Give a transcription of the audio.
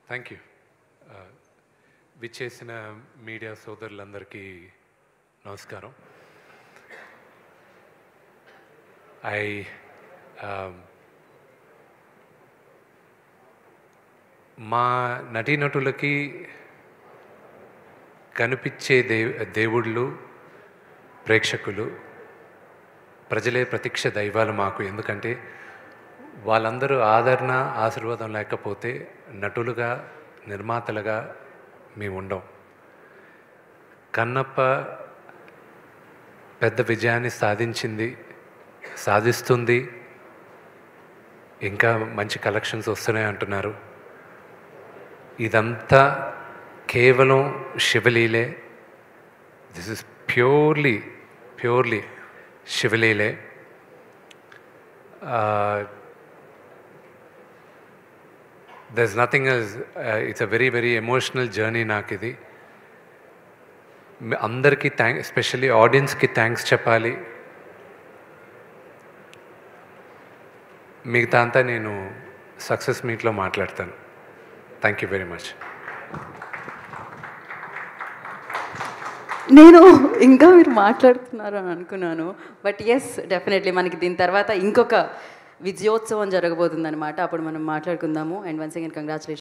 Thank you. విచ్చేసిన media సోదరులందరికీ నమస్కారం. మా నటీనటులకి కనిపించే దేవుళ్ళు ప్రేక్షకులు, ప్రజలే ప్రత్యక్ష దైవాలు మాకు. ఎందుకంటే వాళ్ళందరూ ఆదరణ ఆశీర్వాదం లేకపోతే నటులుగా నిర్మాతలుగా మేము ఉండం. కన్నప్ప పెద్ద విజయాన్ని సాధిస్తుంది. ఇంకా మంచి కలెక్షన్స్ వస్తున్నాయి అంటున్నారు. ఇదంతా కేవలం శివలీలే. దిస్ ఇస్ ప్యూర్లీ శివలీలే. there's nothing else. It's a very emotional journey నాకు ఇది. అందరికీ ఎస్పెషల్లీ ఆడియన్స్కి థ్యాంక్స్ చెప్పాలి. మిగతా అంతా నేను సక్సెస్ మీట్లో మాట్లాడతాను. Thank you very much. నేను ఇంకా మీరు మాట్లాడుతున్నారు అని అనుకున్నాను. బట్ ఎస్, డెఫినెట్లీ మనకి దీని తర్వాత ఇంకొక విజయోత్సవం జరగబోతుందన్నమాట. అప్పుడు మనం మాట్లాడుకుందాము. And once again congratulations.